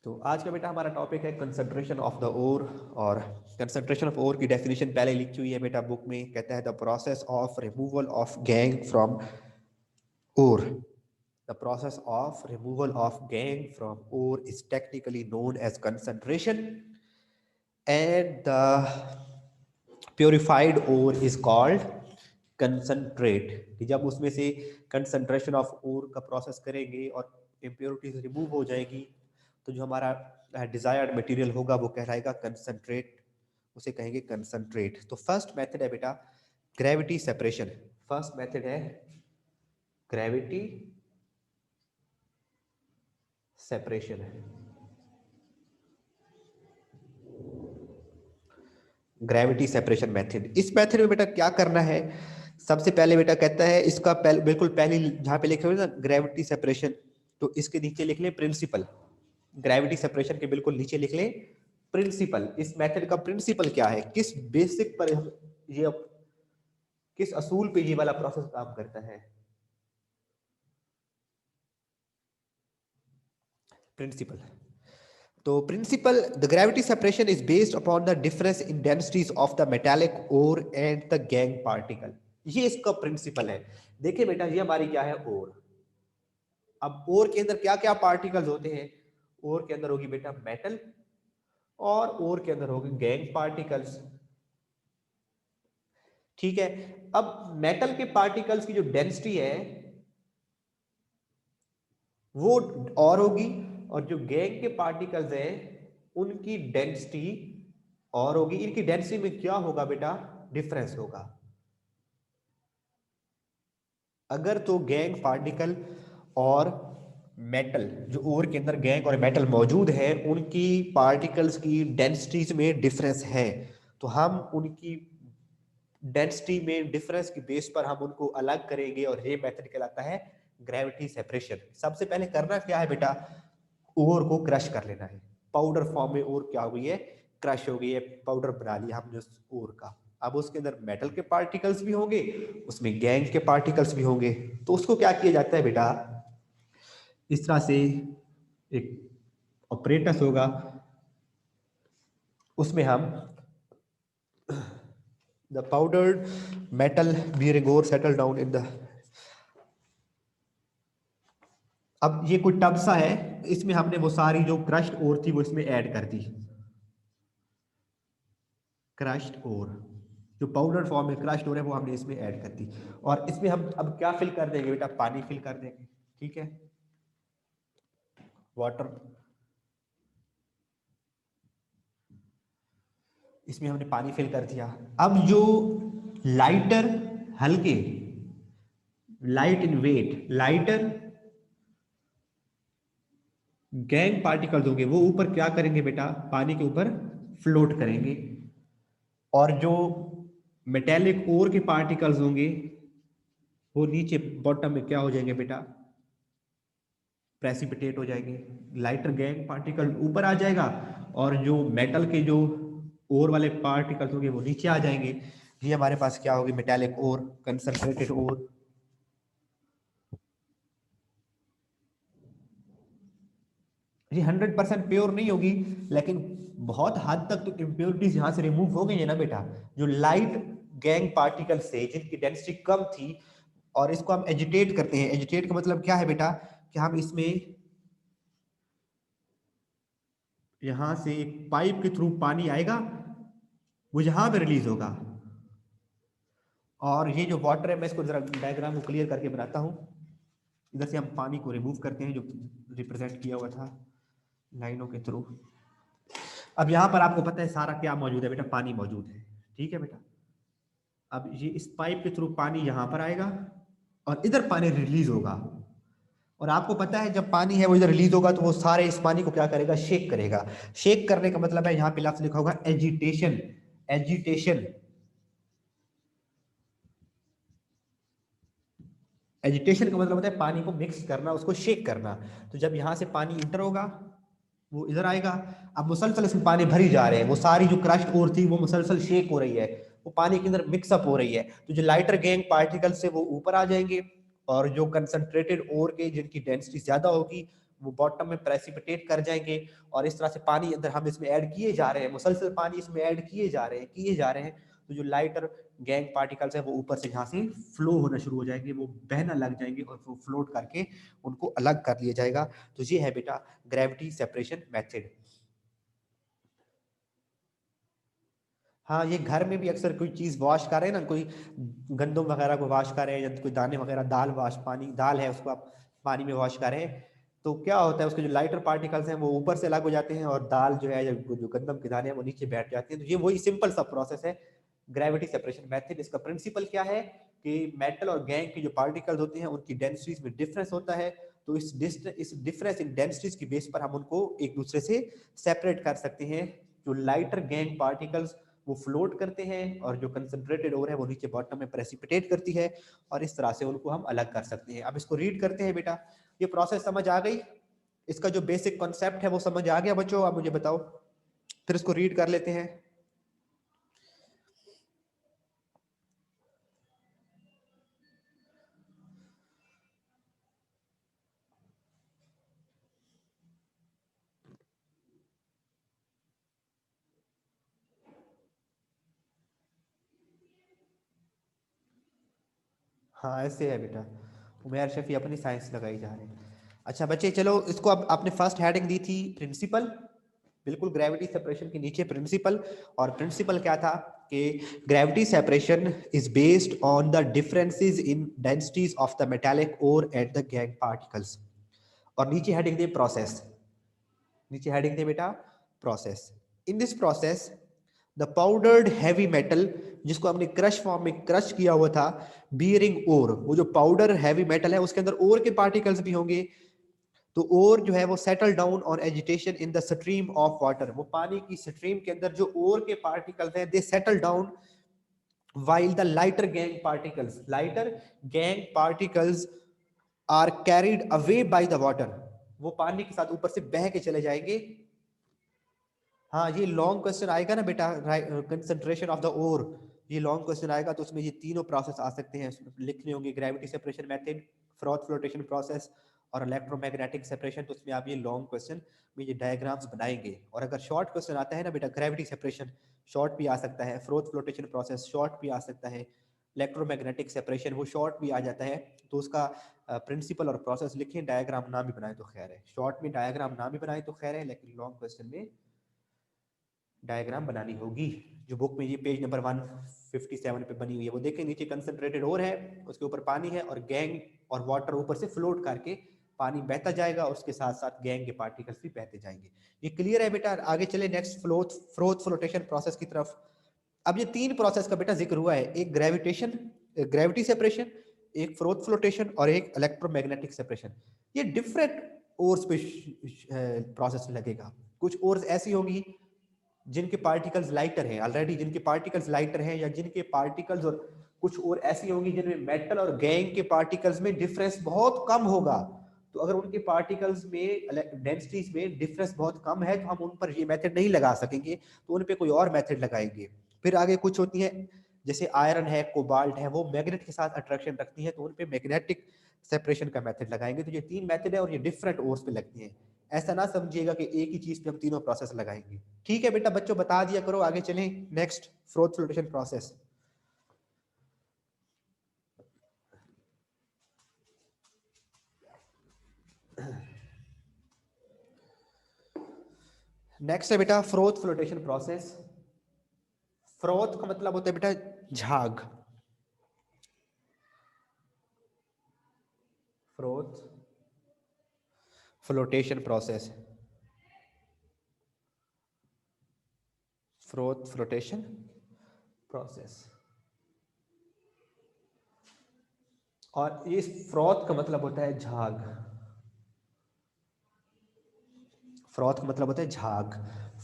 तो आज का बेटा हमारा टॉपिक है कंसंट्रेशन ऑफ द ओर। और कंसंट्रेशन ऑफ ओर की डेफिनेशन पहले लिखी हुई है बेटा बुक में। कहता है the process of removal of gangue from ore. The process of removal of gangue from ore is technically known as concentration and the purified ore is called concentrate. कि जब उसमें से कंसंट्रेशन ऑफ ओर का process करेंगे और impurities remove हो जाएगी तो जो हमारा डिजायर्ड मटेरियल होगा वो कहलाएगा कंसंट्रेट, उसे कहेंगे कंसंट्रेट। तो फर्स्ट मेथड है बेटा ग्रेविटी सेपरेशन। फर्स्ट मेथड है gravity separation. Gravity separation method. इस मेथड में बेटा क्या करना है, सबसे पहले बेटा कहता है इसका बिल्कुल पहले जहां पे लिखे हुए ना ग्रेविटी सेपरेशन, तो इसके नीचे लिख ले प्रिंसिपल। ग्रेविटी सेपरेशन के बिल्कुल नीचे लिख ले प्रिंसिपल। इस मेथड का प्रिंसिपल क्या है, किस बेसिक पर ये, किस असूल पे ये वाला प्रोसेस काम करता है। प्रिंसिपल, तो principle the gravity separation is based upon the difference in densities of the metallic ore and the gangue particle. ये इसका प्रिंसिपल है। देखिए बेटा ये हमारी क्या है ओर। अब ओर के अंदर क्या क्या पार्टिकल्स होते हैं, ओर के अंदर होगी बेटा मेटल और ओर के अंदर होगी गैंग पार्टिकल्स। ठीक है। अब मेटल के पार्टिकल्स की जो डेंसिटी है वो और होगी, और जो गैंग के पार्टिकल्स हैं उनकी डेंसिटी और होगी। इनकी डेंसिटी में क्या होगा बेटा, डिफरेंस होगा। अगर तो गैंग पार्टिकल और मेटल, जो ओर के अंदर गैंग और मेटल मौजूद है उनकी पार्टिकल्स की डेंसिटीज में डिफरेंस है, तो हम उनकी डेंसिटी में डिफरेंस की बेस पर हम उनको अलग करेंगे और ये मेथड कहलाता है ग्रेविटी सेपरेशन। सबसे पहले करना क्या है बेटा, ओर को क्रश कर लेना है। पाउडर फॉर्म में ओर क्या हो गई है, क्रश हो गई है, पाउडर बना लिया हमने उस ओर का। अब उसके अंदर मेटल के पार्टिकल्स भी होंगे, उसमें गैंग के पार्टिकल्स भी होंगे। तो उसको क्या किया जाता है बेटा, इस तरह से एक ऑपरेटस होगा, उसमें हम the powdered metal bearing ore settle down in the, अब ये कोई टब सा है, इसमें हमने वो सारी जो क्रश्ड ओर थी वो इसमें ऐड कर दी। क्रश्ड ओर, जो पाउडर फॉर्म में क्रश्ड ओर है वो हमने इसमें ऐड कर दी। और इसमें हम अब क्या फिल कर देंगे बेटा, पानी फिल कर देंगे। ठीक है, वाटर, इसमें हमने पानी फिल कर दिया। अब जो लाइटर, हल्के, light in weight, lighter gangue particles होंगे वो ऊपर क्या करेंगे बेटा, पानी के ऊपर फ्लोट करेंगे। और जो मेटेलिक ओर के पार्टिकल्स होंगे वो नीचे बॉटम में क्या हो जाएंगे बेटा, प्रेसिपिटेट हो जाएंगे। लाइटर गैंग पार्टिकल ऊपर आ जाएगा और जो मेटल के जो ओर वाले पार्टिकल्स होंगे वो नीचे आ जाएंगे। ये हमारे पास क्या होगी, मेटेलिक ओर, कंसंट्रेटेड ओर। ये 100% प्योर नहीं होगी, लेकिन बहुत हद तक तो इम्प्योरिटीज यहां से रिमूव हो गई है ना बेटा। जो लाइट गैंग पार्टिकल्स थे जिनकी डेंसिटी कम थी, और इसको हम एजिटेट करते हैं। एजिटेट का मतलब क्या है बेटा, कि हम इसमें यहां से एक पाइप के थ्रू पानी आएगा, वो यहां पे रिलीज होगा। और ये जो वाटर है, मैं इसको जरा डायग्राम को क्लियर करके बनाता हूं। इधर से हम पानी को रिमूव करते हैं जो रिप्रेजेंट किया हुआ था लाइनों के थ्रू। अब यहां पर आपको पता है सारा क्या मौजूद है बेटा, पानी मौजूद है। ठीक है बेटा, अब ये इस पाइप के थ्रू पानी यहां पर आएगा और इधर पानी रिलीज होगा। और आपको पता है जब पानी है वो इधर रिलीज होगा तो वो सारे इस पानी को क्या करेगा, शेक करेगा। शेक करने का मतलब है, यहां पे लफ्ज लिखा होगा एजिटेशन। एजिटेशन, एजिटेशन का मतलब होता है पानी को मिक्स करना, उसको शेक करना। तो जब यहां से पानी इंटर होगा वो इधर आएगा। अब मुसलसल इसमें पानी भरी जा रहे हैं, वो सारी जो क्रश्ड ओर थी वो मुसलसल शेक हो रही है, वो पानी के अंदर मिक्सअप हो रही है। तो जो लाइटर गैंग पार्टिकल से वो ऊपर आ जाएंगे, और जो कंसंट्रेटेड ओर के जिनकी डेंसिटी ज्यादा होगी वो बॉटम में प्रेसिपिटेट कर जाएंगे और इस तरह से पानी अंदर हम इसमें ऐड किए जा रहे हैं, मुसलसल पानी इसमें ऐड किए जा रहे हैं, तो जो लाइटर गैंग पार्टिकल्स है वो ऊपर से यहाँ से फ्लो होना शुरू हो जाएंगे, वो बहना लग जाएंगे और वो फ्लोट करके उनको अलग कर लिया जाएगा। तो ये है बेटा ग्रेविटी सेपरेशन मेथड। हाँ, ये घर में भी अक्सर कोई चीज वॉश कर रहे हैं ना, कोई गंदम वगैरह को वॉश कर रहे हैं या कोई दाने वगैरह, दाल वॉश, पानी दाल है उसको आप पानी में वॉश कर रहे हैं, तो क्या होता है उसके जो लाइटर पार्टिकल्स हैं वो ऊपर से अलग हो जाते हैं और दाल जो है, जो गंदम के दाने हैं वो नीचे बैठ जाते हैं। तो ये वही सिंपल सा प्रोसेस है ग्रेविटी सेपरेशन मेथड। इसका प्रिंसिपल क्या है कि मेटल और गैंग के जो पार्टिकल्स होते हैं उनकी डेंसिटीज में डिफरेंस होता है, तो इस डिफरेंस इन डेंसिटीज की बेस पर हम उनको एक दूसरे से सेपरेट कर सकते हैं। जो लाइटर गैंग पार्टिकल्स वो फ्लोट करते हैं और जो कंसंट्रेटेड ओर है वो नीचे बॉटम में प्रेसिपिटेट करती है और इस तरह से उनको हम अलग कर सकते हैं। अब इसको रीड करते हैं बेटा, ये प्रोसेस समझ आ गई, इसका जो बेसिक कॉन्सेप्ट है वो समझ आ गया बच्चों? अब मुझे बताओ, फिर इसको रीड कर लेते हैं। हाँ ऐसे है बेटा, उमेर शफी अपनी साइंस लगाई जा रहे हैं। अच्छा बच्चे चलो, इसको अब आपने फर्स्ट हेडिंग दी थी प्रिंसिपल, बिल्कुल ग्रेविटी सेपरेशन के नीचे प्रिंसिपल, और प्रिंसिपल क्या था कि gravity separation is based on the differences in densities of the metallic ore at the gangue particles. और नीचे हेडिंग दे प्रोसेस, नीचे हेडिंग दे बेटा process. In this process the powdered heavy metal, जिसको हमने क्रश फॉर्म में क्रश किया हुआ था, बियरिंग ओर, वो जो पाउडर हैवी मेटल है उसके अंदर ओर के पार्टिकल्स भी होंगे, तो ओर जो है वो settle down on agitation in the stream of water, वो पानी की स्ट्रीम के अंदर जो ओर के पार्टिकल्स हैं they settle down, while the lighter gang particles are carried away by the water, वो पानी के साथ ऊपर से बह के चले जाएंगे। हाँ ये लॉन्ग क्वेश्चन आएगा ना बेटा, कंसंट्रेशन ऑफ द ओर, ये लॉन्ग क्वेश्चन आएगा तो उसमें ये तीनों प्रोसेस आ सकते हैं, लिखने होंगे, gravity separation method, froth flotation process और इलेक्ट्रोमैग्नेटिक सेपरेशन। तो उसमें आप ये लॉन्ग क्वेश्चन में ये डायग्राम्स बनाएंगे। और अगर शॉर्ट क्वेश्चन आता है ना बेटा, ग्रेविटी सेपरेशन शॉर्ट भी आ सकता है, फ्रॉथ फ्लोटेशन प्रोसेस शॉर्ट भी आ सकता है, इलेक्ट्रोमैग्नेटिक सेपरेशन वो शॉर्ट भी आ जाता है, तो उसका प्रिंसिपल और प्रोसेस लिखें, डायग्राम ना भी बनाए तो खैर है, शॉर्ट में डायग्राम ना भी बनाए तो खैर है, लेकिन लॉन्ग क्वेश्चन में डायग्राम बनानी होगी। जो बुक में ये पेज नंबर 157 पे बनी हुई है वो देखें, नीचे कंसंट्रेटेड ओर है, उसके ऊपर पानी है और गैंग और वाटर ऊपर से फ्लोट करके पानी बहता जाएगा, उसके साथ साथ गैंग के पार्टिकल्स भी बहते जाएंगे। ये क्लियर है बेटा? आगे चले नेक्स्ट फ्रोथ फ्लोटेशन प्रोसेस की तरफ। अब ये तीन प्रोसेस का बेटा जिक्र हुआ है, एक ग्रेविटी सेपरेशन, एक फ्रोथ फ्लोटेशन और एक इलेक्ट्रोमैग्नेटिक सेपरेशन। ये डिफरेंट ओर्स पे प्रोसेस लगेगा। कुछ ओर्स ऐसी होंगी जिनके पार्टिकल्स लाइटर हैं ऑलरेडी, जिनके पार्टिकल्स लाइटर हैं, या जिनके पार्टिकल्स, और कुछ और ऐसी होंगी जिनमें मेटल और गैंग के पार्टिकल्स में डिफरेंस बहुत कम होगा। तो अगर उनके पार्टिकल्स में डेंसिटीज में डिफरेंस बहुत कम है तो हम उन पर ये मेथड नहीं लगा सकेंगे, तो उन पे कोई और मेथड लगाएंगे। फिर आगे कुछ होती है जैसे आयरन है, कोबाल्ट है, वो मैग्नेट के साथ अट्रैक्शन रखती है, तो उन पे मैग्नेटिक सेपरेशन का मेथड लगाएंगे। तो ये तीन मेथड है और ये डिफरेंट ओर्स पे लगती हैं। ऐसा ना समझिएगा कि एक ही चीज पे हम तीनों प्रोसेस लगाएंगे। ठीक है बेटा, बच्चों बता दिया करो, आगे चलें next froth flotation process. Next है बेटा फ्रोथ फ्लोटेशन प्रोसेस। फ्रोथ का मतलब होता है बेटा झाग, froth flotation process, froth flotation process. और इस फ्रोथ का मतलब होता है झाग, फ्रॉथ का मतलब होता है झाग,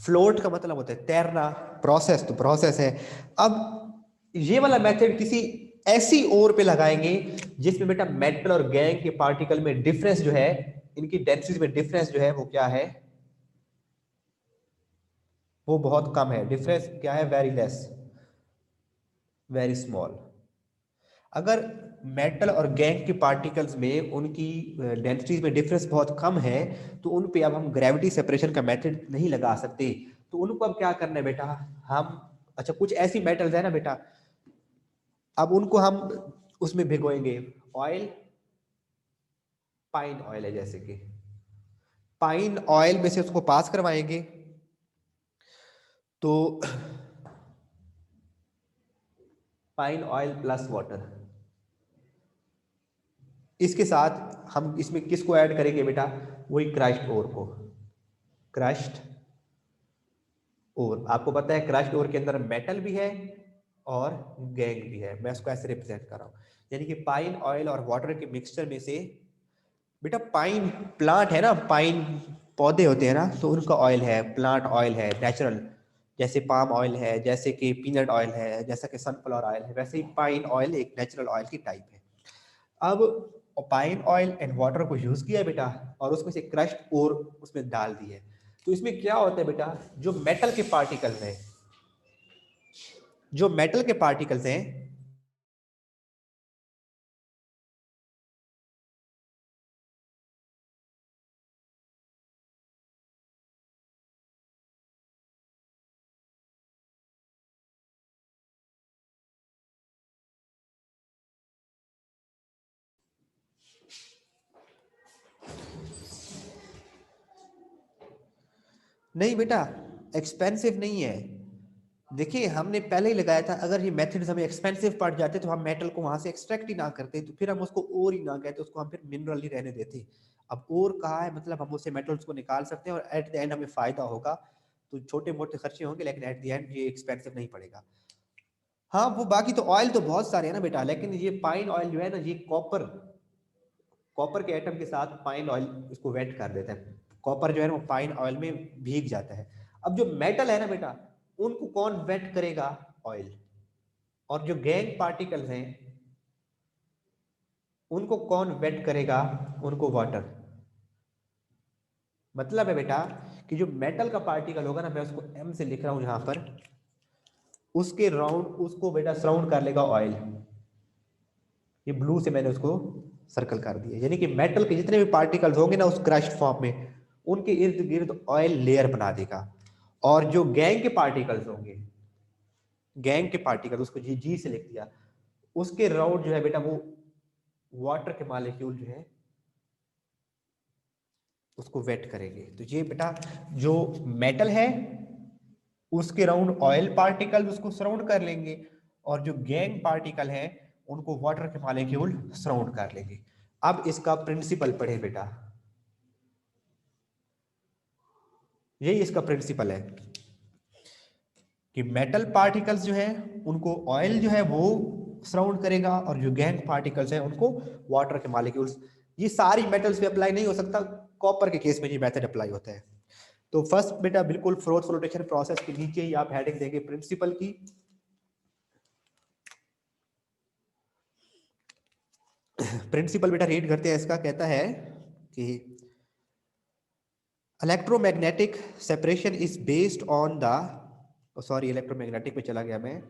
फ्लोट का मतलब होता है तैरना, प्रोसेस तो प्रोसेस है। अब ये वाला मेथड किसी ऐसी ओर पे लगाएंगे जिसमें बेटा मेटल और गैंग के पार्टिकल में डिफरेंस जो है, इनकी डेंसिटी में डिफरेंस जो है वो क्या है, वो बहुत कम है। डिफरेंस क्या है? Very less, very small. अगर मेटल और गैंग के पार्टिकल्स में उनकी डेंसिटीज में डिफरेंस बहुत कम है, तो उन पे अब हम ग्रेविटी सेपरेशन का मेथड नहीं लगा सकते। तो उनको अब क्या करना है बेटा, हम अच्छा कुछ ऐसी मेटल्स है ना बेटा, अब उनको हम उसमें भिगोएंगे। ऑयल, पाइन ऑयल है जैसे कि, पाइन ऑयल में से उसको पास करवाएंगे। तो पाइन ऑयल प्लस वाटर, इसके साथ हम इसमें किसको ऐड करेंगे बेटा, वही क्रश्ड ओर को। क्रश्ड ओर, आपको पता है क्रश्ड ओर के अंदर मेटल भी है और गैंग भी है, मैं उसको ऐसे रिप्रेजेंट कर रहा हूं। यानी कि पाइन ऑयल और वाटर के मिक्सचर में से बेटा, पाइन प्लांट है ना, पाइन पौधे होते हैं ना, तो उनका ऑयल है, प्लांट ऑयल है नेचुरल, जैसे पाम ऑयल है, जैसे कि पीनट ऑयल है, जैसा कि सनफ्लावर ऑयल है, वैसे ही पाइन ऑयल एक नेचुरल ऑयल की टाइप है। अब पाइन ऑयल एंड वाटर को यूज किया है बेटा, और उसमें से क्रश्ड और उसमें डाल दी है। तो इसमें क्या होता है बेटा, जो मेटल के पार्टिकल्स हैं, जो मेटल के पार्टिकल्स हैं, नहीं बेटा एक्सपेंसिव नहीं है। देखिए हमने पहले ही लगाया था, अगर ये मेथड्स हमें एक्सपेंसिव पड़ जाते तो हम मेटल को वहां से एक्सट्रैक्ट ही ना करते, तो फिर हम उसको ओर ही ना कहते, उसको हम फिर मिनरल ही रहने देते। अब ओर कहा है मतलब हम उससे मेटल्स को निकाल सकते हैं और एट द एंड हमें फायदा होगा। तो छोटे मोटे खर्चे होंगे लेकिन एट द एंड ये एक्सपेंसिव नहीं पड़ेगा। हाँ वो बाकी तो ऑयल तो बहुत सारे हैं ना बेटा, लेकिन ये पाइन ऑयल जो है ना, ये कॉपर, कॉपर के एटम के साथ पाइन ऑयल इसको वेट कर देता है। कॉपर जो है ना वो पाइन ऑयल में भीग जाता है। अब जो मेटल है ना बेटा, उनको कौन वेट करेगा, ऑयल। और जो गैंग पार्टिकल्स हैं उनको कौन वेट करेगा, उनको वाटर। मतलब है बेटा कि जो मेटल का पार्टिकल होगा ना, मैं उसको एम से लिख रहा हूं यहां पर, उसके राउंड उसको बेटा सराउंड कर लेगा ऑयल। ये ब्लू से मैंने उसको सर्कल कर दिया, यानी कि मेटल के जितने भी पार्टिकल्स होंगे ना उस क्रश्ड फॉर्म में, उनके इर्द गिर्द ऑयल लेयर बना देगा। और जो गैंग के पार्टिकल्स होंगे, गैंग के पार्टिकल उसको जी जी से लिख दिया, उसके राउंड जो है बेटा वो वाटर के मॉलिक्यूल जो है उसको वेट करेंगे। तो ये बेटा जो मेटल है उसके राउंड ऑयल पार्टिकल उसको सराउंड कर लेंगे, और जो गैंग पार्टिकल है उनको वाटर के मॉलिक्यूल सराउंड कर लेंगे। अब इसका प्रिंसिपल पढ़े बेटा, यही इसका प्रिंसिपल है कि मेटल पार्टिकल्स जो है उनको ऑयल जो है वो सराउंड करेगा, और जो गैंग पार्टिकल्स हैं उनको वाटर के मॉलिक्यूल्स। ये सारी मेटल्स पे अप्लाई नहीं हो सकता, कॉपर के केस में ये मेथड अप्लाई होता है। तो फर्स्ट बेटा बिल्कुल फ्रोथ फ्लोटेशन प्रोसेस के नीचे ही आप हेडिंग देंगे प्रिंसिपल की। प्रिंसिपल बेटा रीड करते हैं इसका, कहता है कि electromagnetic separation is based on the, sorry electromagnetic में चला गया मैं,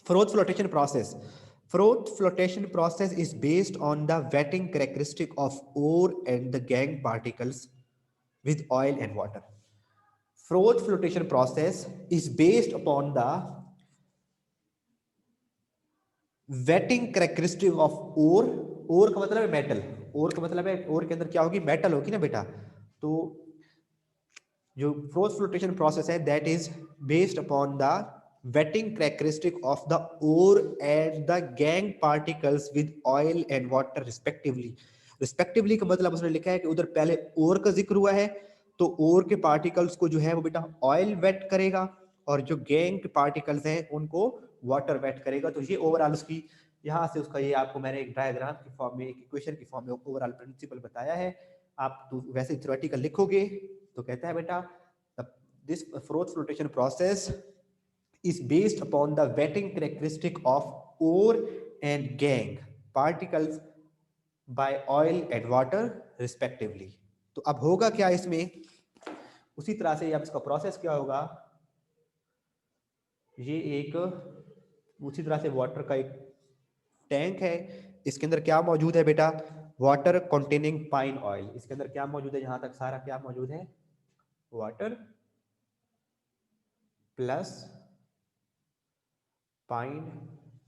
froth flotation process. Froth flotation process is based on the wetting characteristic of ore and the gangue particles with oil and water. Froth flotation process is based upon the wetting characteristic of ore. ore का मतलब है metal, ore का मतलब है ore के अंदर क्या होगी, मेटल होगी ना बेटा। तो जो froth flotation process है that is based upon the wetting characteristic of the ore and the gangue particles with oil and water respectively. respectively का मतलब उसने लिखा है कि उधर पहले ore का जिक्र हुआ है, तो ore के पार्टिकल्स को जो है वो बेटा ऑयल वेट करेगा, और जो गैंग के पार्टिकल्स हैं उनको वाटर वेट करेगा। तो ये ओवरऑल उसकी, यहाँ से उसका ये आपको मैंने एक डायग्राम की फॉर्म में, एक इक्वेशन की फॉर्म में ओवरऑल प्रिंसिपल बताया है। आप तो वैसे थ्योरेटिकल लिखोगे तो कहता है बेटा this froth flotation process is based upon the wetting characteristic of ore and gangue particles by oil and water respectively. तो अब होगा क्या इसमें, उसी तरह से अब इसका प्रोसेस क्या होगा, ये एक उसी तरह से वाटर का एक टैंक है, इसके अंदर क्या मौजूद है बेटा, वाटर कंटेनिंग पाइन ऑयल। इसके अंदर क्या मौजूद है, जहां तक सारा क्या मौजूद है, वाटर प्लस पाइन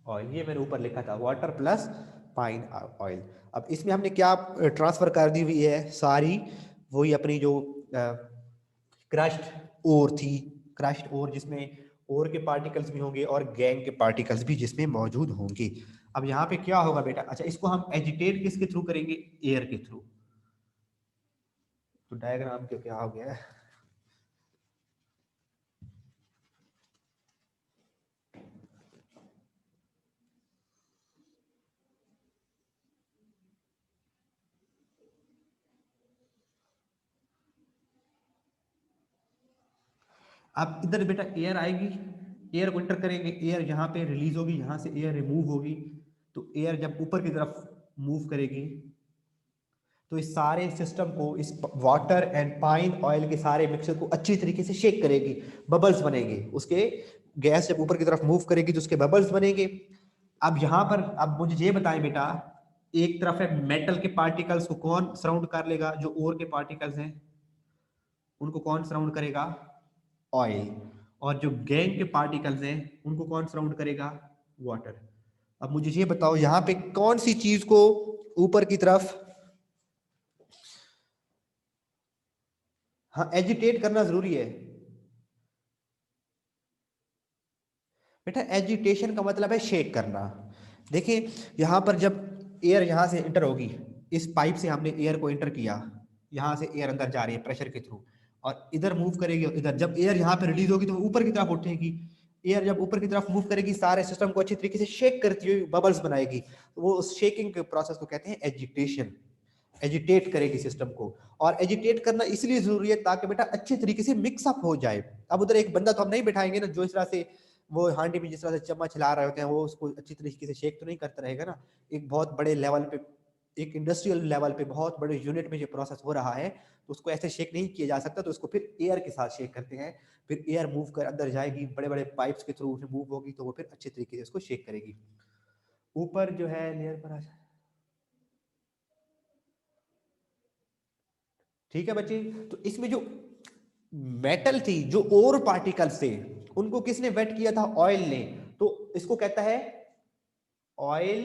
ऑयल। ये मैंने ऊपर लिखा था, वाटर प्लस पाइन ऑयल। अब इसमें हमने क्या ट्रांसफर कर दी हुई है, सारी वही अपनी जो क्रश्ड ओर थी, क्रश्ड ओर जिसमें ओर के पार्टिकल्स भी होंगे और गैंग के पार्टिकल्स भी जिसमें मौजूद होंगे। अब यहाँ पे क्या होगा बेटा, अच्छा इसको हम एजिटेट किसके थ्रू करेंगे, एयर के थ्रू। तो डायग्राम के क्या हो गया है, अब इधर बेटा एयर आएगी, एयर को इंटर करेंगे, एयर यहाँ पे रिलीज होगी, यहाँ से एयर रिमूव होगी। तो एयर जब ऊपर की तरफ मूव करेगी तो इस सारे सिस्टम को, इस वाटर एंड पाइन ऑयल के सारे मिक्सचर को अच्छी तरीके से शेक करेगी, बबल्स बनेंगे उसके। गैस जब ऊपर की तरफ मूव करेगी तो उसके बबल्स बनेंगे। अब यहाँ पर अब मुझे ये बताएं बेटा, एक तरफ है मेटल के पार्टिकल्स को कौन सराउंड कर लेगा, जो ओर के पार्टिकल्स हैं उनको कौन सराउंड करेगा, ऑयल। और जो गैंग के पार्टिकल्स हैं उनको कौन सराउंड करेगा, वाटर। अब मुझे ये बताओ यहाँ पे कौन सी चीज को ऊपर की तरफ, हाँ एजिटेट करना जरूरी है बेटा। एजिटेशन का मतलब है शेक करना। देखिए यहां पर जब एयर यहां से इंटर होगी, इस पाइप से हमने एयर को इंटर किया, यहां से एयर अंदर जा रही है प्रेशर के थ्रू, और इधर मूव करेगी, इधर जब एयर यहां पे रिलीज होगी तो ऊपर की तरफ उठेगी। एयर जब ऊपर की तरफ मूव करेगी सारे सिस्टम को अच्छी तरीके से शेक करती हुई बबल्स बनाएगी, तो वो उस शेकिंग के प्रोसेस को कहते हैं एजिटेशन। एजिटेट करेगी सिस्टम को। और एजिटेट करना इसलिए जरूरी है ताकि बेटा अच्छे तरीके से मिक्सअप हो जाए। अब उधर एक बंदा तो हम नहीं बैठाएंगे ना जो इस तरह से वो हांडी में जिस तरह से चम्मच हिला रहे होते हैं, वो उसको अच्छी तरीके से शेक तो नहीं करता रहेगा ना। एक बहुत बड़े लेवल पे, एक इंडस्ट्रियल लेवल पे बहुत बड़े यूनिट में जो प्रोसेस हो रहा है, तो उसको ऐसे शेक नहीं किया जा सकता। तो उसको फिर एयर के साथ शेक करते हैं, फिर एयर मूव कर अंदर जाएगी, बड़े बड़े पाइप्स के थ्रू मूव होगी, तो वो फिर अच्छे तरीके से उसको शेक करेगी। ऊपर जो है लेयर पर आ जाए, ठीक है बच्चे। तो इसमें जो मेटल थी, जो और पार्टिकल्स थे, उनको किसने वेट किया था, ऑयल ने। तो इसको कहता है ऑयल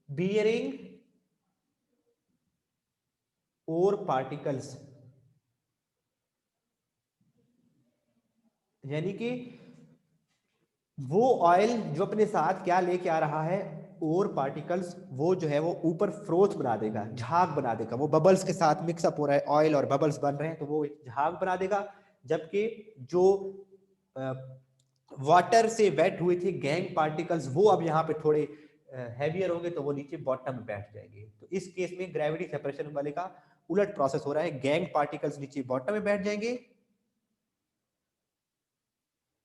बियरिंग और पार्टिकल्स। यानी कि वो ऑयल जो अपने साथ क्या लेके आ रहा है, और पार्टिकल्स, वो जो है वो ऊपर फ्रोथ बना देगा, झाग बना देगा। वो बबल्स के साथ मिक्सअप हो रहा है, ऑयल और बबल्स बन रहे हैं, तो वो एक झाग बना देगा। जबकि जो वाटर से वेट हुए थे गैंग पार्टिकल्स, वो अब यहाँ पे थोड़े हैवियर होंगे, तो वो नीचे बॉटम में बैठ जाएंगे। तो इस केस में ग्रेविटी सेपरेशन वाले का उलट प्रोसेस हो रहा है, गैंग पार्टिकल्स नीचे बॉटम में बैठ जाएंगे।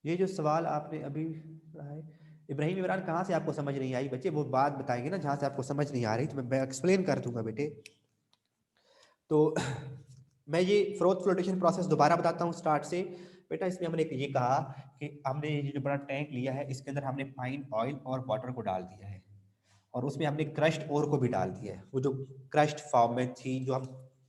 ये जो सवाल आपने अभी रहा है, इब्राहिम इमरान, कहाँ से आपको समझ नहीं आई बच्चे, वो बात बताएंगे ना जहां से आपको समझ नहीं आ रही, तो मैं एक्सप्लेन कर दूंगा बेटे। तो मैं ये फ्रोथ फ्लोटेशन प्रोसेस दोबारा बताता हूँ स्टार्ट से। बेटा इसमें हमने ये कहा कि हमने ये जो बड़ा टैंक लिया है, इसके अंदर हमने फाइन ऑयल और वाटर को डाल दिया है, और उसमें हमने क्रश्ड ओर को भी डाल दिया है। वो जो क्रश्ड फॉर्म में थी, जो हम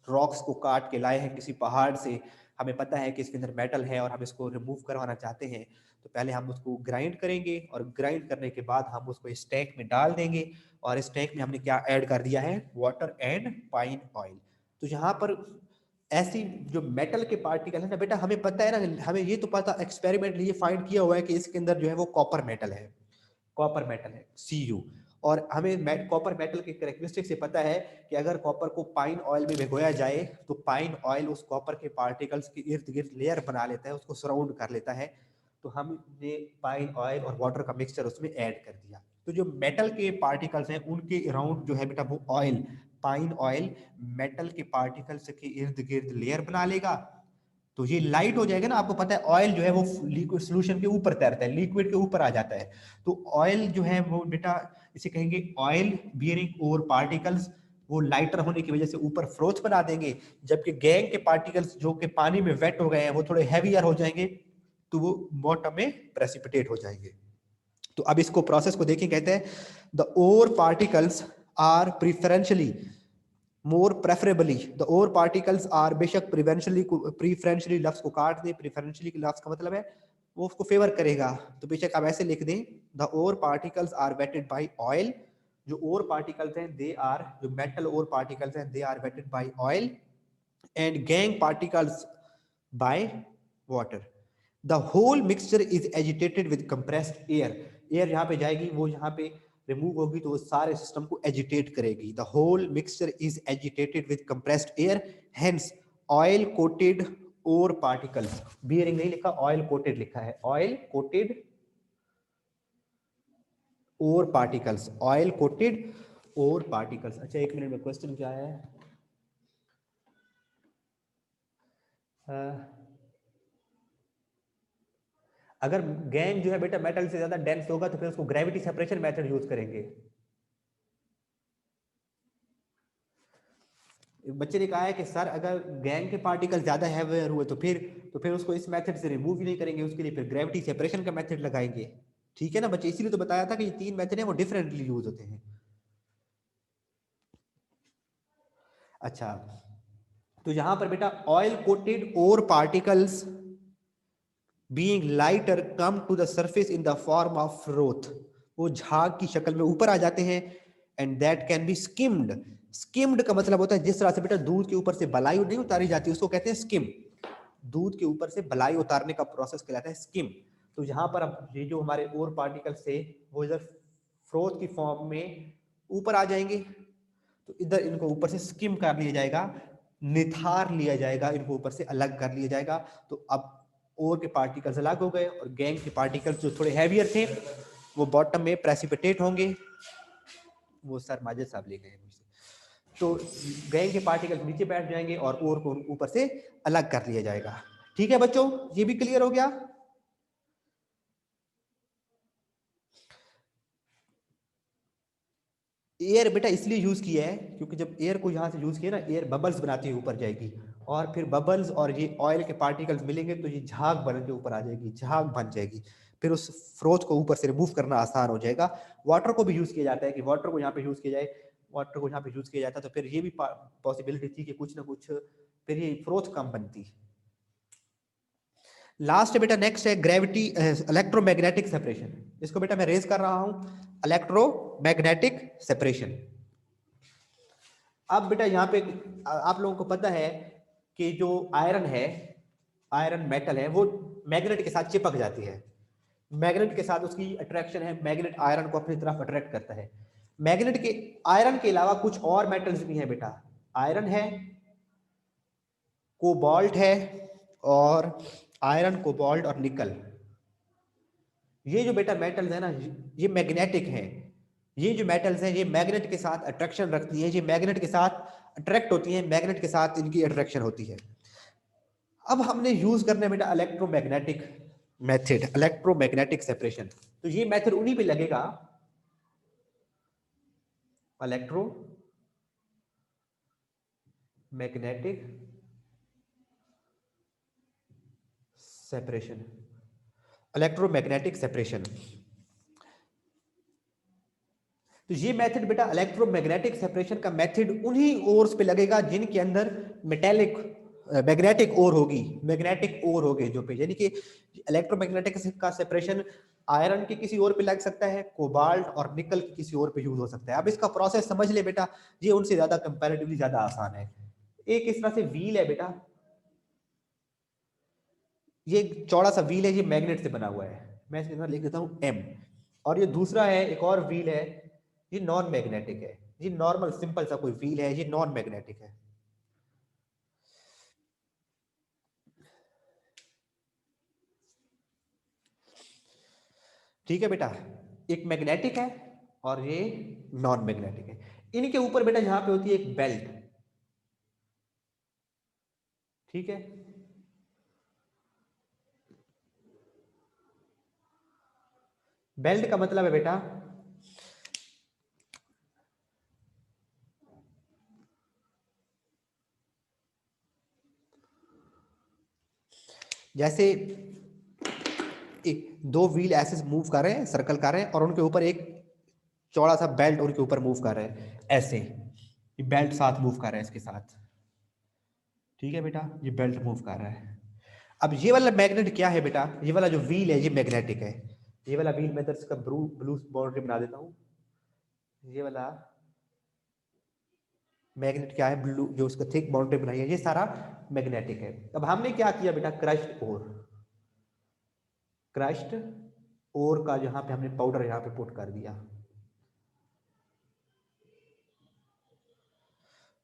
रॉक्स को काट के लाए हैं किसी पहाड़ से, हमें पता है कि इसके अंदर मेटल है और हम इसको रिमूव करवाना चाहते हैं, तो पहले हम उसको ग्राइंड करेंगे, और ग्राइंड करने के बाद हम उसको इस टैंक में डाल देंगे। और इस टैंक में हमने क्या ऐड कर दिया है, वाटर एंड पाइन ऑयल। तो यहाँ पर ऐसी जो मेटल के पार्टिकल है ना बेटा, हमें पता है ना, हमें ये तो पता एक्सपेरिमेंटली ये फाइंड किया हुआ है कि इसके अंदर जो है वो कॉपर मेटल है, कॉपर मेटल है Cu। और हमें कॉपर मेटल के कैरेक्टरिस्टिक से पता है कि अगर कॉपर को पाइन ऑयल में भिगोया जाए तो पाइन ऑयल उस कॉपर के पार्टिकल्स के इर्द गिर्द लेयर बना लेता है, उसको सराउंड कर लेता है। तो हमने पाइन ऑयल और वाटर का मिक्सचर उसमें ऐड कर दिया। तो जो मेटल के पार्टिकल्स हैं उनके अराउंड जो है बेटा वो ऑयल, पाइन ऑयल मेटल के पार्टिकल्स के इर्द गिर्द लेयर बना लेगा। तो ये लाइट हो जाएगा ना, आपको पता है ऑयल जो है वो लिक्विड सोल्यूशन के ऊपर तैरता है, लिक्विड के ऊपर आ जाता है। तो ऑयल जो है वो बेटा इसे कहेंगे ऑयल बियरिंग और पार्टिकल्स, वो लाइटर होने की वजह से ऊपर फ्रोथ बना देंगे। जबकि गैंग के पार्टिकल्स जो कि पानी में वेट हो गए हैं वो थोड़े हैवियर हो जाएंगे, तो वो बॉटम में प्रेसिपिटेट हो जाएंगे। तो अब इसको प्रोसेस को देखें, कहते हैं the ore particles are preferentially more preferably, the ore particles are, बेशक प्रीफरेंशियली लफ्ज को काट दें, प्रीफरेंशियली लफ्ज का मतलब है वो उसको फेवर करेगा, तो बेशक आप ऐसे लिख दें the ore particles are wetted by oil, जो ओर पार्टिकल्स हैं दे आर, जो मेटल ओर पार्टिकल्स हैं they are wetted by oil, and gangue particles by water. The whole mixture is agitated with compressed air, air यहाँ पे जाएगी, वो यहाँ पे रिमूव होगी तो वो सारे सिस्टम को एजिटेट करेगी। The whole mixture is agitated with compressed air, hence oil coated ore particles, bearing नहीं लिखा, ऑयल कोटेड लिखा है, oil coated ore particles, oil coated ore particles. अच्छा एक मिनट में, क्वेश्चन क्या है? अगर गैंग जो है बेटा मेटल से ज्यादा डेंस होगा तो फिर उसको ग्रेविटी सेपरेशन मेथड यूज करेंगे। बच्चे ने कहा है कि सर अगर गैंग के पार्टिकल ज्यादा हैवियर हुए तो फिर उसको इस मेथड से रिमूव ही नहीं करेंगे, उसके लिए फिर ग्रेविटी सेपरेशन का मेथड लगाएंगे। ठीक है ना बच्चे, इसीलिए तो बताया था कि ये तीन मेथड है वो डिफरेंटली यूज होते हैं। अच्छा, तो यहां पर बेटा oil coated ore particles being lighter come to the surface in the form of froth, वो झाग की शक्ल में ऊपर आ जाते हैं, and that can be skimmed. Skimmed का मतलब होता है जिस तरह से बेटा दूध के ऊपर से बलाई नहीं उतारी जाती उसको कहते हैं स्किम, दूध के ऊपर से बलाई उतारने का प्रोसेस कहलाता है स्किम। तो यहाँ पर अब ये जो हमारे और पार्टिकल्स थे वो इधर फ्रोथ की फॉर्म में ऊपर आ जाएंगे, तो इधर इनको ऊपर से स्किम कर लिया जाएगा, निथार लिया जाएगा, इनको ऊपर से अलग कर लिया जाएगा। तो अब ओर के पार्टिकल्स अलग हो गए और गैंग के पार्टिकल्स जो थोड़े हैवियर थे वो बॉटम में प्रेसिपिटेट होंगे। वो सर माजिद साहब ले गए मुझसे। तो गैंग के पार्टिकल्स नीचे बैठ जाएंगे और ओर को ऊपर से अलग कर लिया जाएगा। ठीक है बच्चों, ये भी क्लियर हो गया? एयर बेटा इसलिए यूज किया है क्योंकि जब एयर को यहां से यूज किया ना, एयर बबल्स बनाती हुई ऊपर जाएगी और फिर बबल्स और ये ऑयल के पार्टिकल्स मिलेंगे तो ये झाग बन के ऊपर आ जाएगी, झाग बन जाएगी, फिर उस फ्रोथ को ऊपर से रिमूव करना आसान हो जाएगा। वाटर को भी यूज किया जाता है कि वाटर को यहाँ पे यूज किया जाए, वाटर को यहाँ पे यूज किया जाता तो फिर ये भी पॉसिबिलिटी थी कि कुछ ना कुछ फिर ये फ्रोथ कम बनती। लास्ट बेटा नेक्स्ट है ग्रेविटी इलेक्ट्रोमैग्नेटिक सेपरेशन, इसको बेटा मैं रेज कर रहा हूं, इलेक्ट्रोमैग्नेटिक सेपरेशन। अब बेटा यहाँ पे आप लोगों को पता है कि जो आयरन है, आयरन मेटल है, वो मैग्नेट के साथ चिपक जाती है, मैग्नेट के साथ उसकी अट्रैक्शन है, मैग्नेट आयरन को अपनी तरफ अट्रैक्ट करता है। मैग्नेट के आयरन के अलावा कुछ और मेटल्स भी हैं बेटा, आयरन है, कोबाल्ट है, और आयरन कोबाल्ट और निकल, ये जो बेटा मेटल्स है ना ये मैग्नेटिक हैं, ये जो मेटल्स हैं ये मैग्नेट के साथ अट्रैक्शन रखती है, ये मैग्नेट के साथ अट्रैक्ट होती है, मैग्नेट के साथ इनकी अट्रैक्शन होती है। अब हमने यूज करना है बेटा इलेक्ट्रोमैग्नेटिक मेथड, इलेक्ट्रोमैग्नेटिक सेपरेशन, तो ये मेथड उन्हीं पे लगेगा, electro magnetic separation, electromagnetic separation. तो ये मेथड बेटा इलेक्ट्रोमैग्नेटिक सेपरेशन का मेथड उन्हीं ओर्स पे लगेगा जिनके अंदर मेटेलिक मैग्नेटिक ओर होगी, मैग्नेटिक ओर होगी जो पे, यानी कि इलेक्ट्रोमैग्नेटिक का सेपरेशन आयरन के किसी और पे लग सकता है, कोबाल्ट और निकल के किसी और पे यूज हो सकता है। अब इसका प्रोसेस समझ ले बेटा, ये उनसे ज्यादा कंपैरेटिवली ज्यादा आसान है। एक इस तरह से व्हील है बेटा, ये चौड़ा सा व्हील है, ये मैग्नेट से बना हुआ है, मैं इसके अंदर लिख देता हूं एम, और ये दूसरा है एक और व्हील है, ये नॉन मैग्नेटिक है, ये नॉर्मल सिंपल सा कोई व्हील है, ये नॉन मैग्नेटिक है। ठीक है बेटा, एक मैग्नेटिक है और ये नॉन मैग्नेटिक है। इनके ऊपर बेटा यहां पे होती है एक बेल्ट, ठीक है, बेल्ट का मतलब है बेटा जैसे दो व्हील ऐसे मूव कर रहे हैं, सर्कल कर रहे हैं, और उनके ऊपर एक चौड़ा सा बेल्ट उनके ऊपर मूव कर रहे हैं ऐसे, ये बेल्ट साथ मूव कर रहा है इसके साथ। ठीक है बेटा, ये बेल्ट मूव कर रहा है। अब ये वाला मैग्नेट क्या है बेटा, ये वाला जो व्हील है ये मैग्नेटिक है। ये वाला व्हील मैं इसका ब्लू बाउंड्री बना देता हूँ। ये वाला मैग्नेट क्या है, ब्लू जो उसका थिक बाउंड्री बनाई है, ये सारा मैग्नेटिक है। अब हमने क्या किया बेटा, क्रश्ड ओर, क्रश्ड ओर का जहां पे हमने पाउडर यहां पे पुट कर दिया।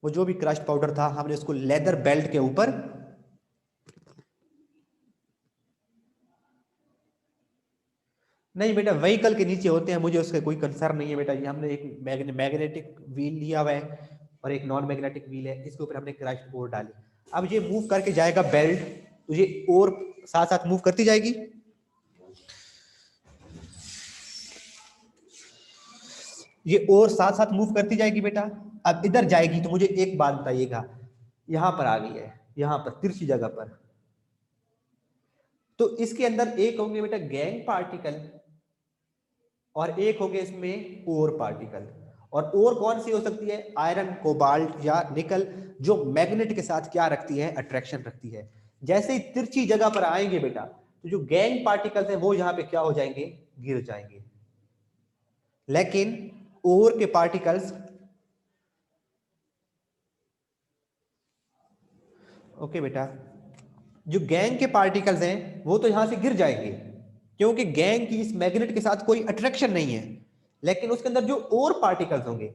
वो जो भी क्रश्ड पाउडर था हमने उसको लेदर बेल्ट के ऊपर नहीं बेटा, व्हीकल के नीचे होते हैं, मुझे उसका कोई कंसर्न नहीं है बेटा। ये हमने एक मैग्नेटिक व्हील लिया हुआ है और एक नॉन मैग्नेटिक व्हील है, इसके ऊपर हमने क्रश्ड ओर डाली। अब ये मूव करके जाएगा बेल्ट, तो ये ओर साथ साथ मूव करती जाएगी। ये ओर साथ साथ मूव करती जाएगी बेटा। अब इधर जाएगी तो मुझे एक बात बताइएगा, यहां पर आ गई है, यहां पर तिरछी जगह पर, तो इसके अंदर एक होंगे बेटा गैंग पार्टिकल और एक होंगे इसमें ओर पार्टिकल। और ओर कौन सी हो सकती है, आयरन, कोबाल्ट या निकल, जो मैग्नेट के साथ क्या रखती है, अट्रैक्शन रखती है। जैसे ही तिरछी जगह पर आएंगे बेटा, तो जो गैंग पार्टिकल्स हैं वो यहां पे क्या हो जाएंगे, गिर जाएंगे। लेकिन ओर के पार्टिकल्स, ओके बेटा, जो गैंग के पार्टिकल्स हैं वो तो यहां से गिर जाएंगे, क्योंकि गैंग की इस मैग्नेट के साथ कोई अट्रैक्शन नहीं है। लेकिन उसके अंदर जो और पार्टिकल्स होंगे,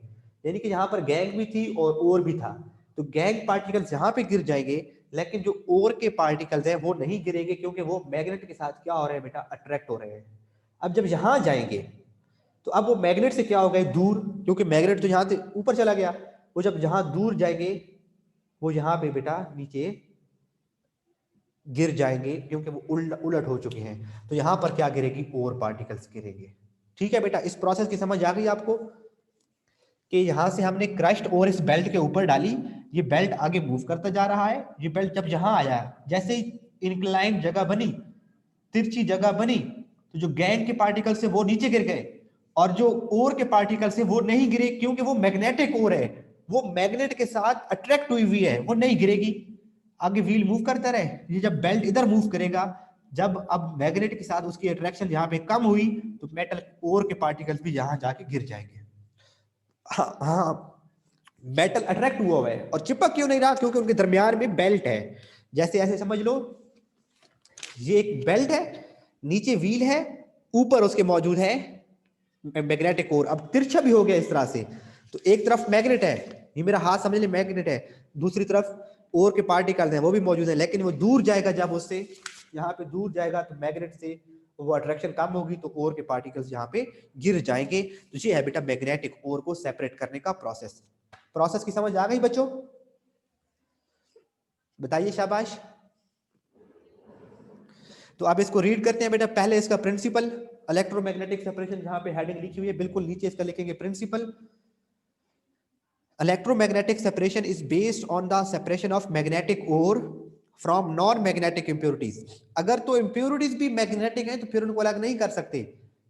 यानी कि यहां पर गैंग भी थी और भी था, तो गैंग पार्टिकल्स यहां पे गिर जाएंगे, लेकिन जो और के पार्टिकल्स हैं वो नहीं गिरेंगे, क्योंकि वो मैग्नेट के साथ क्या हो रहे हैं बेटा, अट्रैक्ट हो रहे हैं। अब जब यहां जाएंगे तो अब वो मैग्नेट से क्या हो गए, दूर, क्योंकि मैग्नेट तो यहां से ऊपर चला गया। वो जब यहां दूर जाएंगे, वो यहां पे बेटा नीचे गिर जाएंगे, क्योंकि वो उलट हो चुके हैं। तो यहां पर क्या गिरेगी, और पार्टिकल्स गिरेंगे। ठीक है बेटा, इस प्रोसेस की समझ आ गई आपको कि यहां से हमने क्रस्ट और इस बेल्ट के ऊपर डाली, ये बेल्ट आगे मूव करता जा रहा है। ये बेल्ट जब यहां आया, जैसे ही इंक्लाइन जगह बनी, तिरछी जगह बनी, तो जो गैंग के पार्टिकल्स है वो नीचे गिर गए, और जो ओर के पार्टिकल्स है वो नहीं गिरे, क्योंकि वो मैग्नेटिक ओर है, वो मैग्नेट के साथ अट्रैक्ट हुई हुई है, वो नहीं गिरेगी। आगे व्हील मूव करता रहे, ये जब बेल्ट इधर मूव करेगा, जब अब मैग्नेट के साथ उसकी अट्रैक्शन यहाँ पे कम हुई, तो मेटल ओर के पार्टिकल्स भी यहां जाके गिर जाएंगे। हाँ हाँ, मेटल अट्रैक्ट हुआ है और चिपक क्यों नहीं रहा, क्योंकि उनके दरमियान में बेल्ट है। जैसे ऐसे समझ लो, ये एक बेल्ट है, नीचे व्हील है, ऊपर उसके मौजूद है मैग्नेटिक ओर। अब तिरछा भी हो गया इस तरह से, तो एक तरफ मैग्नेट है, ये मेरा हाथ समझ ले मैग्नेट है, दूसरी तरफ ओर के पार्टिकल्स हैं वो भी मौजूद है, लेकिन वो दूर जाएगा, जब उससे यहाँ पे दूर जाएगा तो मैग्नेट से वो अट्रैक्शन कम होगी, तो ओर के पार्टिकल्स यहाँ पे गिर जाएंगे। तो ये है बेटा मैग्नेटिक ओर को सेपरेट करने का प्रोसेस। प्रोसेस की समझ आ गई बच्चों, बताइए शाबाश। तो अब इसको रीड करते हैं बेटा। पहले इसका प्रिंसिपल, इलेक्ट्रोमैग्नेटिक सेपरेशन, जहां पे हेडिंग लिखी हुई है बिल्कुल नीचे इसका लिखेंगे principle. Electromagnetic separation is based on the separation of magnetic ore from non magnetic impurities. अगर तो इंप्योरिटीज भी मैग्नेटिक हैं तो फिर उनको अलग नहीं कर सकते।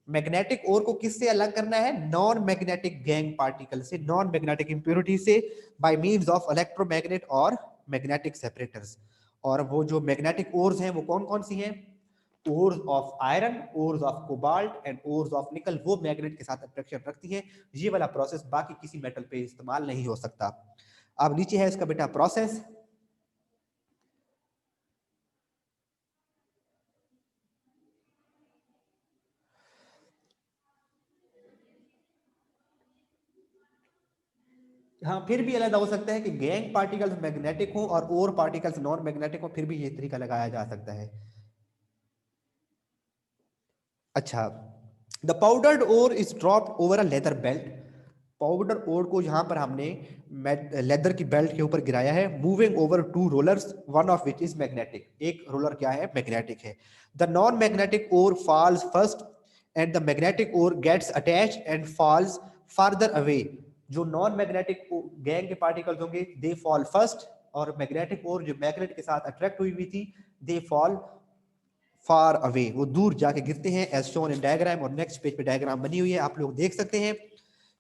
मैग्नेटिक ओर को किससे अलग करना है, नॉन मैग्नेटिक गैंग पार्टिकल से, नॉन मैग्नेटिक इंप्योरिटी से, बाय मींस ऑफ इलेक्ट्रोमैग्नेट और मैग्नेटिक सेपरेटर्स। और वो जो मैग्नेटिक ओर्स हैं वो कौन कौन सी हैं, ores of iron, ores of cobalt and ores of निकल, वो मैग्नेट के साथ अट्रैक्शन रखती है। ये वाला प्रोसेस बाकी किसी मेटल पे इस्तेमाल नहीं हो सकता। अब नीचे है इसका बेटा प्रोसेस। हाँ, फिर भी अलग हो सकता है कि गैंग पार्टिकल्स मैग्नेटिक हो और ओर पार्टिकल्स नॉन मैग्नेटिक हो, फिर भी ये तरीका लगाया जा सकता है। अच्छा, the powdered ore is dropped over a leather belt. Powder ore को यहां पर हमने लेदर की बेल्ट के ऊपर गिराया है, moving over two rollers, one of which is magnetic. एक रोलर क्या है, मैग्नेटिक है। The non magnetic ore falls first and the magnetic ore gets attached and falls farther away. जो नॉन मैग्नेटिक गैंग के पार्टिकल्स होंगे they fall first, और magnetic ore जो magnet के साथ अट्रैक्ट हुई थी दे फॉल फार अवे, वो दूर जाके गिरते हैं, एज शोन इन डायग्राम। और नेक्स्ट पेज पे डायग्राम बनी हुई है, आप लोग देख सकते हैं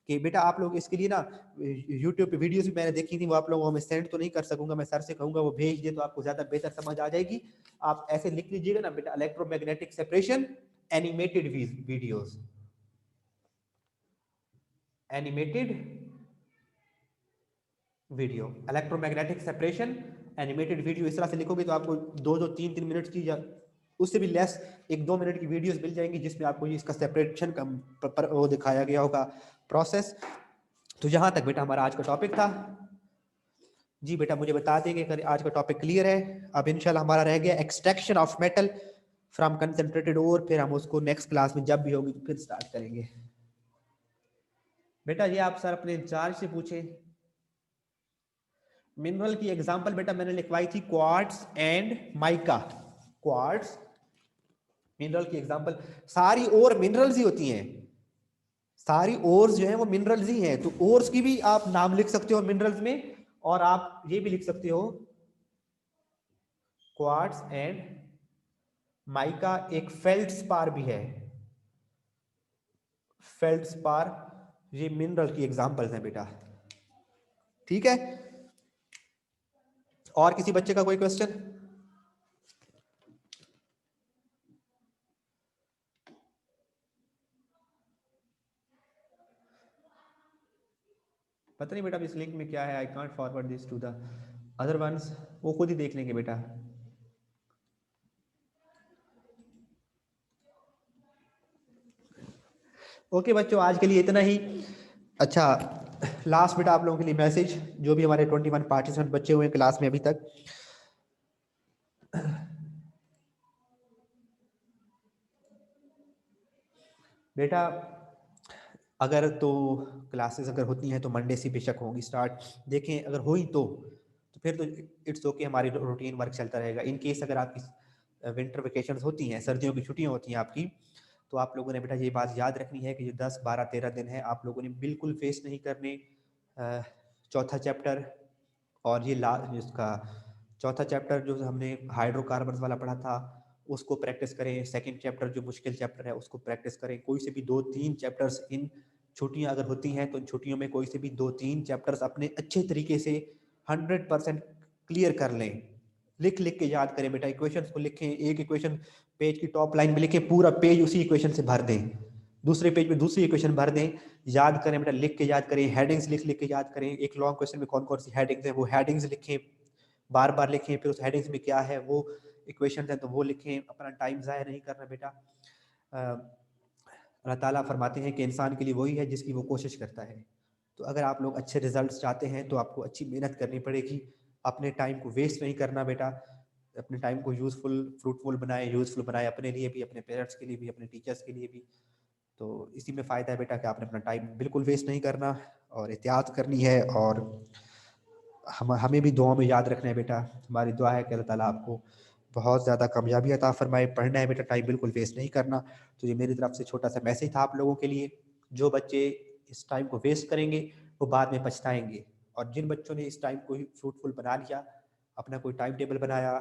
कि बेटा आप लोग इसके लिए ना यूट्यूब पे वीडियोस भी मैंने देखी थी, वो आप लोगों को मैं सेंड तो नहीं कर सकूंगा, मैं सर से कहूंगा वो भेज दे तो आपको ज्यादा बेहतर समझ आ जाएगी। आप ऐसे लिख लीजिएगा ना बेटा, electromagnetic separation animated videos, animated video, electromagnetic separation animated video. इस तरह से लिखोगे तो आपको 2-3 मिनट की या उससे भी लेस 1-2 मिनट की वीडियोस मिल जाएंगी, जिसमें आपको इसका सेपरेशन का वो दिखाया गया होगा प्रोसेस। तो यहाँ तक बेटा हमारा आज का टॉपिक था। जी बेटा मुझे बता देंगे अगर आज का टॉपिक क्लियर है। अब इंशाल्लाह हमारा रह गया extraction of metal from concentrated ore, फिर हम उसको नेक्स्ट क्लास में जब भी होगी फिर स्टार्ट करेंगे। बेटा ये आप सर अपने इंचार्ज से पूछे। मिनरल की एग्जांपल बेटा मैंने लिखवाई थी quartz and mica. Quartz mineral की एग्जांपल, सारी और मिनरल्स ही होती हैं, सारी ओर्स जो है वो मिनरल्स ही हैं। तो ओर्स की भी आप नाम लिख सकते हो मिनरल्स में, और आप ये भी लिख सकते हो क्वार्ट्स एंड माइका। एक फेल्डस्पार भी है, फेल्डस्पार, ये मिनरल की एग्जांपल्स हैं बेटा। ठीक है, और किसी बच्चे का कोई क्वेश्चन? पता नहीं बेटा इस लिंक में क्या है, I can't forward this to the other ones, वो खुद ही देख लेंगे बेटा। ओके बच्चों आज के लिए इतना ही। अच्छा लास्ट बेटा आप लोगों के लिए मैसेज, जो भी हमारे 21 पार्टिसिपेंट बच्चे हुए हैं क्लास में अभी तक, बेटा अगर तो क्लासेस अगर होती हैं तो मंडे से बेशक होंगी स्टार्ट, देखें अगर हुई तो फिर तो इट्स ओके, हमारी रूटीन वर्क चलता रहेगा। इन केस अगर आपकी विंटर वेकेशन होती हैं, सर्दियों की छुट्टियां होती हैं आपकी, तो आप लोगों ने बेटा ये बात याद रखनी है कि जो 10-12-13 दिन है आप लोगों ने बिल्कुल फेस नहीं करने चौथा चैप्टर, और ये इसका चौथा चैप्टर जो हमने हाइड्रोकार्बन वाला पढ़ा था उसको प्रैक्टिस करें। सेकंड चैप्टर जो मुश्किल चैप्टर है उसको प्रैक्टिस करें। कोई से भी 2-3 चैप्टर्स, इन छुट्टियां अगर होती हैं तो इन छुट्टियों में कोई से भी 2-3 चैप्टर्स अपने अच्छे तरीके से 100% क्लियर कर लें। लिख लिख के याद करें बेटा, इक्वेशंस को लिखें, एक इक्वेशन पेज की टॉप लाइन में लिखें, पूरा पेज उसी इक्वेशन से भर दें, दूसरे पेज में दूसरी इक्वेशन भर दें, याद करें बेटा, लिख के याद करें, हेडिंग्स लिख लिख के याद करें। एक लॉन्ग क्वेश्चन में कौन कौन सी हेडिंग्स है वो हेडिंग्स लिखें, बार बार लिखें, फिर उस हेडिंग्स में क्या है वो इक्वेशन है तो वो लिखें। अपना टाइम ज़ाया नहीं करना बेटा। अल्लाह ताला फरमाते हैं कि इंसान के लिए वही है जिसकी वो कोशिश करता है। तो अगर आप लोग अच्छे रिजल्ट्स चाहते हैं तो आपको अच्छी मेहनत करनी पड़ेगी, अपने टाइम को वेस्ट नहीं करना बेटा, अपने टाइम को यूज़फुल फ्रूटफुल बनाए, यूज़फुल बनाए अपने लिए भी, अपने पेरेंट्स के लिए भी, अपने टीचर्स के लिए भी। तो इसी में फ़ायदा है बेटा कि आपने अपना टाइम बिल्कुल वेस्ट नहीं करना और एहतियात करनी है। और हमें भी दुआओं में याद रखना है बेटा। हमारी दुआ है कि अल्लाह ताला आपको बहुत ज़्यादा कामयाबी अता फरमाए। पढ़ना है बेटा, टाइम बिल्कुल वेस्ट नहीं करना। तो ये मेरी तरफ से छोटा सा मैसेज था आप लोगों के लिए। जो बच्चे इस टाइम को वेस्ट करेंगे वो बाद में पछताएंगे, और जिन बच्चों ने इस टाइम को ही फ्रूटफुल बना लिया, अपना कोई टाइम टेबल बनाया,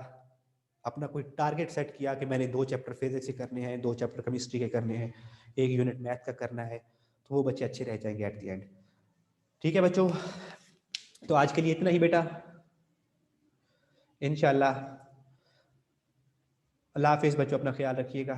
अपना कोई टारगेट सेट किया कि मैंने 2 चैप्टर फिजिक्स के करने हैं, 2 चैप्टर केमिस्ट्री के करने हैं, 1 यूनिट मैथ का करना है, तो वो बच्चे अच्छे रह जाएंगे एट द एंड। ठीक है बच्चों, तो आज के लिए इतना ही बेटा। इंशाल्लाह अल्लाह हाफिज़ बच्चों, अपना ख्याल रखिएगा।